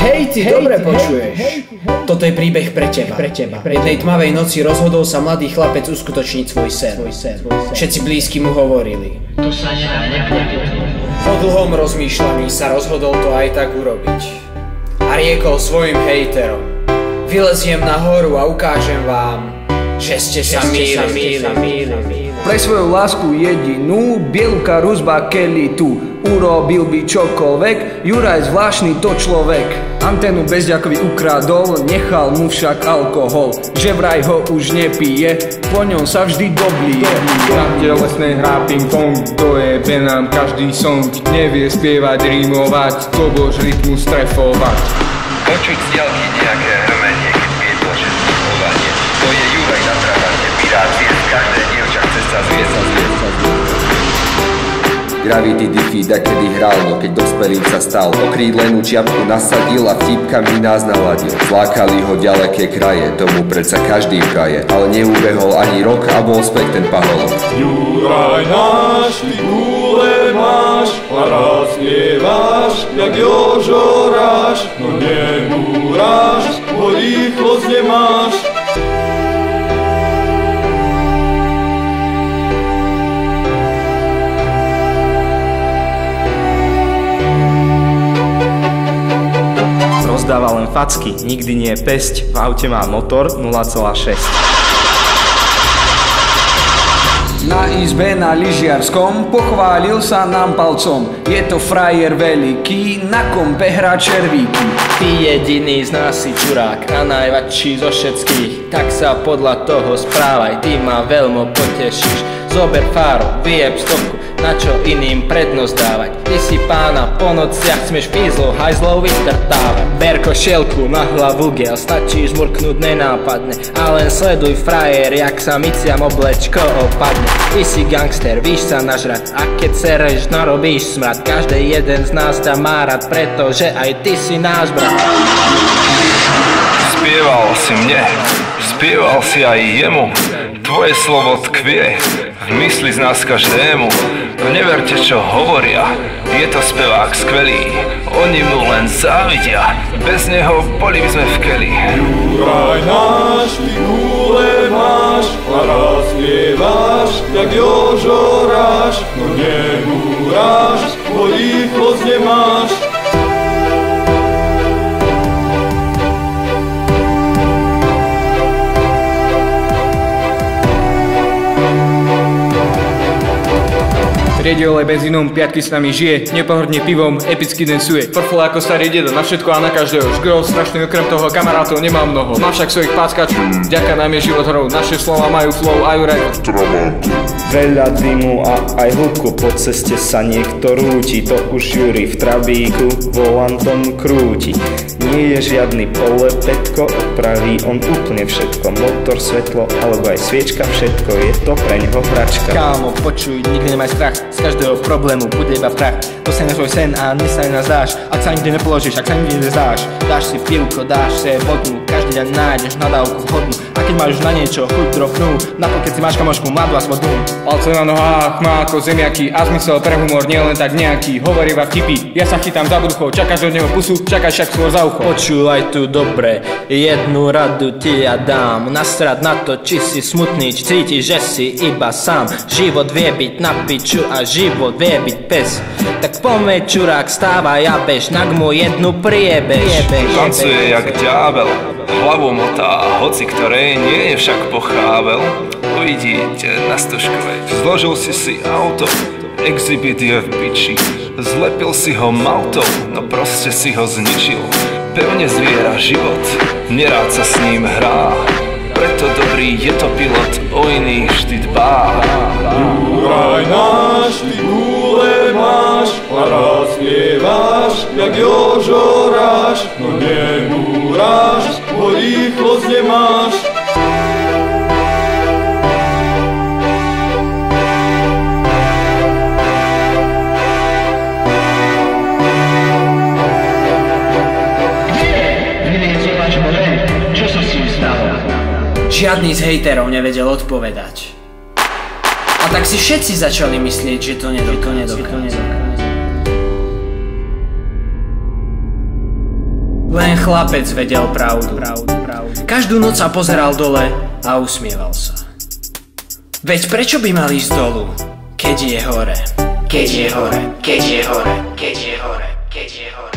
Hej, ty dobre počuješ. Toto je príbeh pre teba. V jednej tmavej noci rozhodol sa mladý chlapec uskutočniť svoj sen. Všetci blízky mu hovorili: To sa nedá nepovedať. Po dlhom rozmýšľaní sa rozhodol to aj tak urobiť. A riekol svojim hejterom: Vyleziem na horu a ukážem vám, že ste sa mýlili. Pre svoju lásku jedinú, bielka Ruzba Kelly tu. Urobil by čokoľvek, Juraj zvláštny to človek. Anténu Bezďakovi ukradol, nechal mu však alkohol. Že vraj ho už nepije, po ňom sa vždy doblije. Na telesnej hrá ping-pong, to je nám každý song. Nevie spievať, rímovať, kobož rytmus trefovať. Počuť z diaľky nejaké hrmenie, keď viedlo, že zúchovanie. To je Juraj na travante, pirát, z každé dievča chce sa zviesť. Gravity Diffie dakedy hral, no keď dospelým sa stal. Okrídlenú čiapku nasadil a vtipkami nás naladil. Zlákali ho ďaleké kraje, tomu predsa každý praje. Ale neubehol ani rok a bol späť ten pahol. Juraj náš, ty gule máš, a raz spievaš, jak Jožo ráš. No nemúraš, bo rýchlosť nemáš. Rozdáva len facky, nikdy nie je pesť. V aute má motor 0,6. Na izbe na lyžiarskom pochválil sa nám palcom. Je to frajer veľký, na kompe hrá červíky. Ty jediný z nás si čurák a najväčší zo všetkých. Tak sa podľa toho správaj, ty ma veľmi potešíš. Zober fáro, vyjeb stopku, na čo iným prednosť dávať. Ty si pána po nociach, smeš fízlov, hajzlov vystrtávať. Ber košielku na hlavu gel, stačí žmurknúť nenápadne. A len sleduj frajer, jak sa miciam oblečko opadne. Ty si gangster, víš sa nažrať, a keď sereš, narobíš smrad. Každý jeden z nás ťa má rád, pretože aj ty si náš brat. Spieval si mne, spieval si aj jemu. Tvoje slovo tkvie v mysli z nás každému. Neverte, čo hovoria, je to spevák skvelý. Oni mu len závidia, bez neho boli by sme v keli. Juraj náš, ty gule máš, a raz spievaš, jak Jožo ráš. No nemúraš, bo rýchlosť nemáš. Riedi olej benzínom, piatky s nami žije, nepohrdne pivom, epicky dancuje. Frfole ako starý dedo, na všetko a na každého. Žgrol strašný, okrem toho kamarátov nemá mnoho. Má však svojich páckačov, vďaka nám je život hrou. Naše slova majú flow a Juraj Veľa dymu a aj hudku, po ceste sa niekto rúti. To už Juri v trabíku volantom krúti. Nie je žiadny polepetko, opraví on úplne všetko. Motor, svetlo alebo aj sviečka, všetko je to preňho hračka. Kámo, počuj, nikdy nemaj strach, z každého problému bude iba prach. Dosiahneš svoj sen a dnes sa nás dáš. Ak sa nikdy nepoložíš, ak sa nikdy nezdáš. Dáš si pivko, dáš si vodnú, každý deň nájdeš nadávku vhodnú. A keď máš na niečo chuť drobnú, napokon keď si máš kamošku mladú a svobodnú. palce na nohách, má ako zemiaky a zmysel pre humor nie len tak nejaký. Hovorí iba vtipy, ja sa chytám za brucho, čakáš od neho pusu, čakáš však skôr za ucho. Počúvaj tu dobre, jednu radu ti ja dám. Nasrad na to, či si smutný, či cítiš, že si iba sám. Život vie byť na piču a život vie byť pes. Tak pomeď čurák, stávaj a bež, na gmu jednu priebež. Tancuje jak ďábel, hlavu motá, hoci ktorej nie je však pochábel. Uvidíte na Stužkovej, zložil si auto, exhibit je v piči. Zlepil si ho maltou, no proste si ho zničil. Pevne zviera život, nerád sa s ním hrá. Preto dobrý je to pilot, o iných vždy dbá. Juraj náš, ty gule máš, a raz spievaš, jak Jožo ráš. No nemúraš, bo rýchlosť nemáš. Žiadny z hejterov nevedel odpovedať. A tak si všetci začali myslieť, že to nedokáže. chlapec vedel pravdu. Každú noc sa pozeral dole a usmieval sa. Veď prečo by mal ísť dolu, keď je hore? Keď je hore, keď je hore, keď je hore, keď je hore.